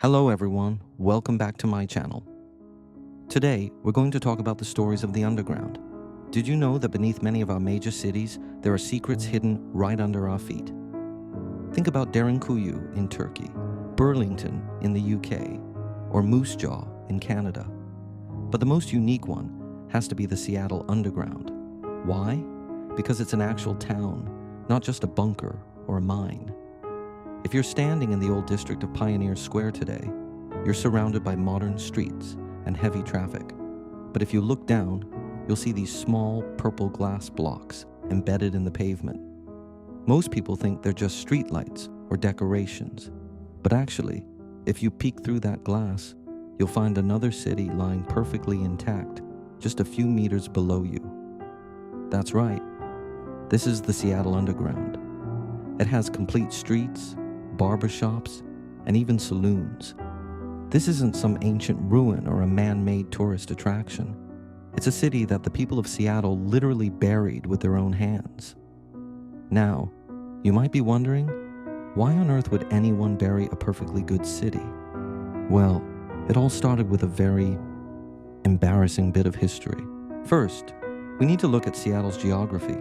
Hello everyone, welcome back to my channel. Today, we're going to talk about the stories of the underground. Did you know that beneath many of our major cities, there are secrets hidden right under our feet? Think about Derinkuyu in Turkey, Burlington in the UK, or Moose Jaw in Canada. But the most unique one has to be the Seattle Underground. Why? Because it's an actual town, not just a bunker or a mine. If you're standing in the old district of Pioneer Square today, you're surrounded by modern streets and heavy traffic. But if you look down, you'll see these small purple glass blocks embedded in the pavement. Most people think they're just streetlights or decorations. But actually, if you peek through that glass, you'll find another city lying perfectly intact just a few meters below you. That's right. This is the Seattle Underground. It has complete streets, barbershops, and even saloons. This isn't some ancient ruin or a man-made tourist attraction. It's a city that the people of Seattle literally buried with their own hands. Now, you might be wondering, why on earth would anyone bury a perfectly good city? Well, it all started with a very embarrassing bit of history. First, we need to look at Seattle's geography.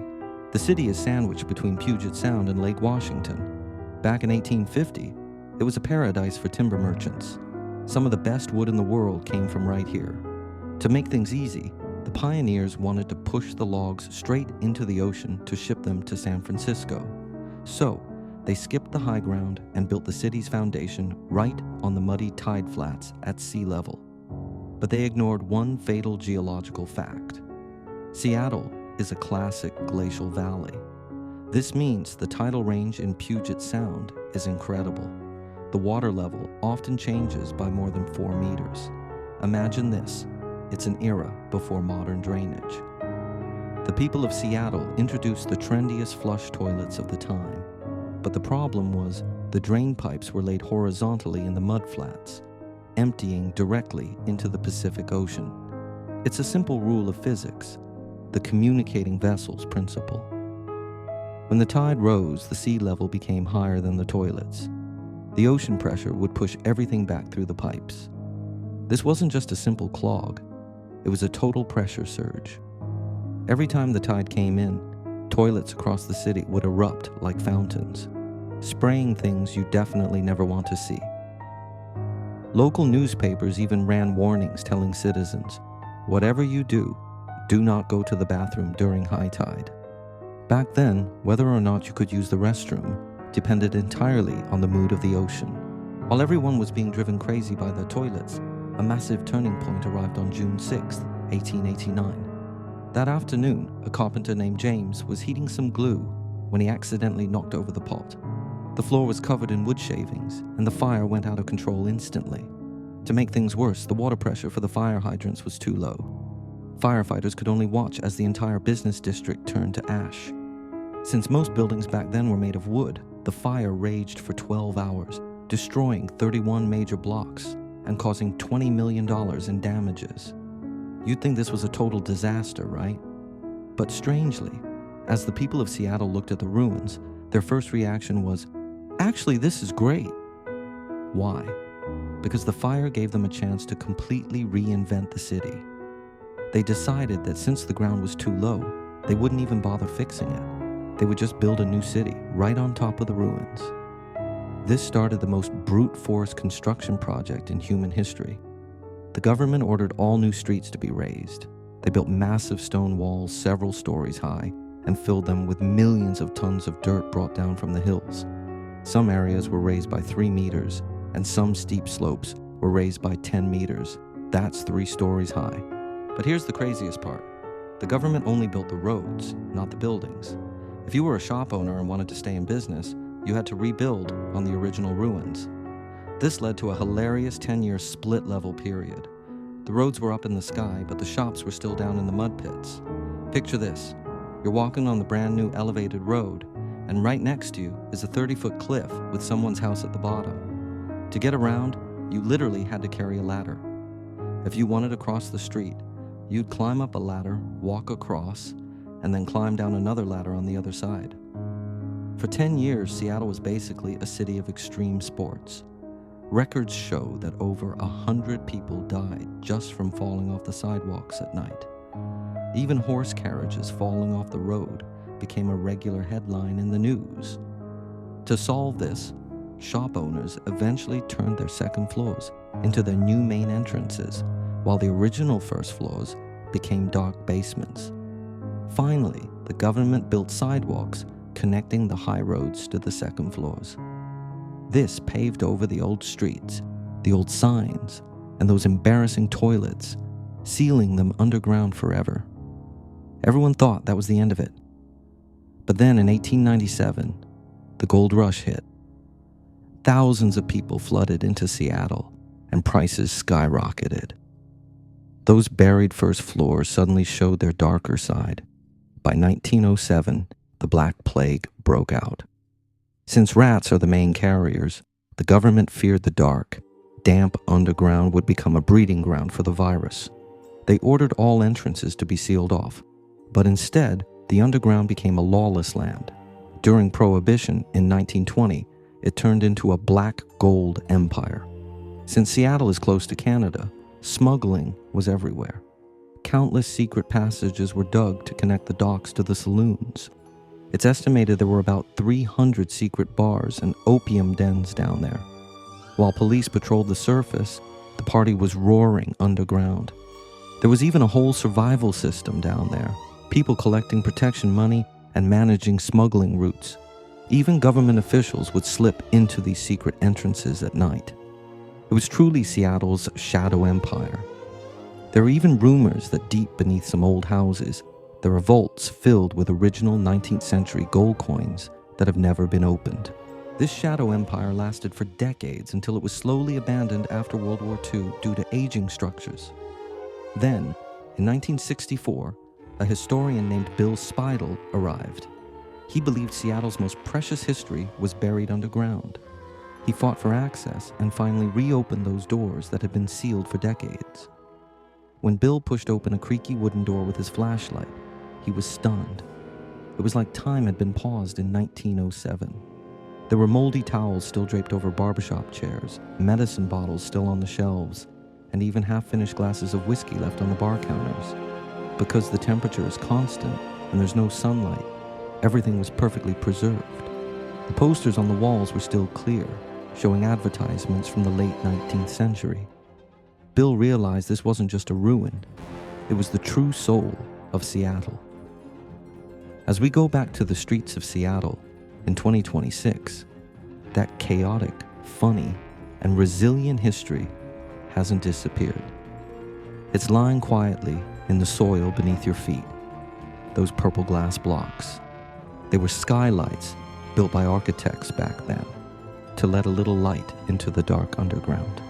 The city is sandwiched between Puget Sound and Lake Washington. Back in 1850, it was a paradise for timber merchants. Some of the best wood in the world came from right here. To make things easy, the pioneers wanted to push the logs straight into the ocean to ship them to San Francisco. So, they skipped the high ground and built the city's foundation right on the muddy tide flats at sea level. But they ignored one fatal geological fact. Seattle is a classic glacial valley. This means the tidal range in Puget Sound is incredible. The water level often changes by more than 4 meters. Imagine this, it's an era before modern drainage. The people of Seattle introduced the trendiest flush toilets of the time. But the problem was the drain pipes were laid horizontally in the mud flats, emptying directly into the Pacific Ocean. It's a simple rule of physics, the communicating vessels principle. When the tide rose, the sea level became higher than the toilets. The ocean pressure would push everything back through the pipes. This wasn't just a simple clog, it was a total pressure surge. Every time the tide came in, toilets across the city would erupt like fountains, spraying things you definitely never want to see. Local newspapers even ran warnings telling citizens, whatever you do not go to the bathroom during high tide. Back then, whether or not you could use the restroom depended entirely on the mood of the ocean. While everyone was being driven crazy by their toilets, a massive turning point arrived on June 6, 1889. That afternoon, a carpenter named James was heating some glue when he accidentally knocked over the pot. The floor was covered in wood shavings, and the fire went out of control instantly. To make things worse, the water pressure for the fire hydrants was too low. Firefighters could only watch as the entire business district turned to ash. Since most buildings back then were made of wood, the fire raged for 12 hours, destroying 31 major blocks and causing $20 million in damages. You'd think this was a total disaster, right? But strangely, as the people of Seattle looked at the ruins, their first reaction was, actually, this is great. Why? Because the fire gave them a chance to completely reinvent the city. They decided that since the ground was too low, they wouldn't even bother fixing it. They would just build a new city right on top of the ruins. This started the most brute force construction project in human history. The government ordered all new streets to be raised. They built massive stone walls several stories high and filled them with millions of tons of dirt brought down from the hills. Some areas were raised by 3 meters, and some steep slopes were raised by 10 meters. That's 3 stories high. But here's the craziest part. The government only built the roads, not the buildings. If you were a shop owner and wanted to stay in business, you had to rebuild on the original ruins. This led to a hilarious 10-year split-level period. The roads were up in the sky, but the shops were still down in the mud pits. Picture this. You're walking on the brand new elevated road, and right next to you is a 30-foot cliff with someone's house at the bottom. To get around, you literally had to carry a ladder. If you wanted to cross the street, you'd climb up a ladder, walk across, and then climb down another ladder on the other side. For 10 years, Seattle was basically a city of extreme sports. Records show that over 100 people died just from falling off the sidewalks at night. Even horse carriages falling off the road became a regular headline in the news. To solve this, shop owners eventually turned their second floors into their new main entrances, while the original first floors became dark basements. Finally, the government built sidewalks connecting the high roads to the second floors. This paved over the old streets, the old signs, and those embarrassing toilets, sealing them underground forever. Everyone thought that was the end of it. But then in 1897, the gold rush hit. Thousands of people flooded into Seattle, and prices skyrocketed. Those buried first floors suddenly showed their darker side. By 1907, the Black Plague broke out. Since rats are the main carriers, the government feared the dark, damp underground would become a breeding ground for the virus. They ordered all entrances to be sealed off, but instead, the underground became a lawless land. During Prohibition in 1920, it turned into a black gold empire. Since Seattle is close to Canada, smuggling was everywhere. Countless secret passages were dug to connect the docks to the saloons. It's estimated there were about 300 secret bars and opium dens down there. While police patrolled the surface, the party was roaring underground. There was even a whole survival system down there, people collecting protection money and managing smuggling routes. Even government officials would slip into these secret entrances at night. It was truly Seattle's shadow empire. There are even rumors that deep beneath some old houses, there are vaults filled with original 19th century gold coins that have never been opened. This shadow empire lasted for decades until it was slowly abandoned after World War II due to aging structures. Then, in 1964, a historian named Bill Speidel arrived. He believed Seattle's most precious history was buried underground. He fought for access and finally reopened those doors that had been sealed for decades. When Bill pushed open a creaky wooden door with his flashlight, he was stunned. It was like time had been paused in 1907. There were moldy towels still draped over barbershop chairs, medicine bottles still on the shelves, and even half-finished glasses of whiskey left on the bar counters. Because the temperature is constant and there's no sunlight, everything was perfectly preserved. The posters on the walls were still clear, showing advertisements from the late 19th century. Bill realized this wasn't just a ruin, it was the true soul of Seattle. As we go back to the streets of Seattle in 2026, that chaotic, funny, and resilient history hasn't disappeared. It's lying quietly in the soil beneath your feet, those purple glass blocks. They were skylights built by architects back then to let a little light into the dark underground.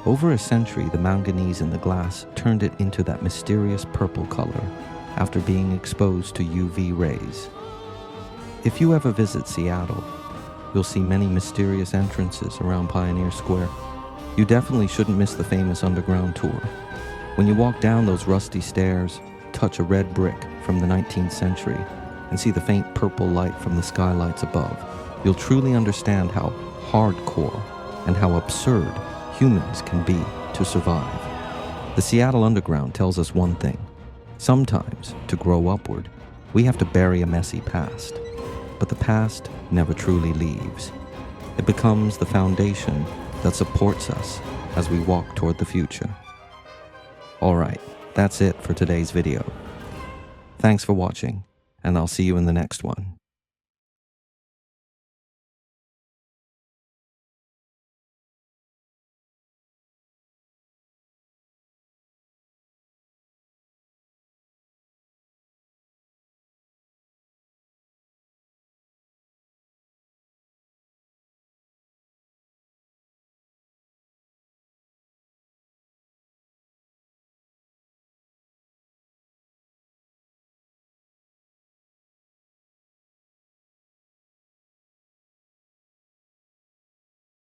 Over a century, the manganese in the glass turned it into that mysterious purple color after being exposed to UV rays. If you ever visit Seattle, you'll see many mysterious entrances around Pioneer Square. You definitely shouldn't miss the famous underground tour. When you walk down those rusty stairs, touch a red brick from the 19th century, and see the faint purple light from the skylights above, you'll truly understand how hardcore and how absurd humans can be to survive. The Seattle Underground tells us one thing. Sometimes, to grow upward, we have to bury a messy past. But the past never truly leaves. It becomes the foundation that supports us as we walk toward the future. Alright, that's it for today's video. Thanks for watching, and I'll see you in the next one.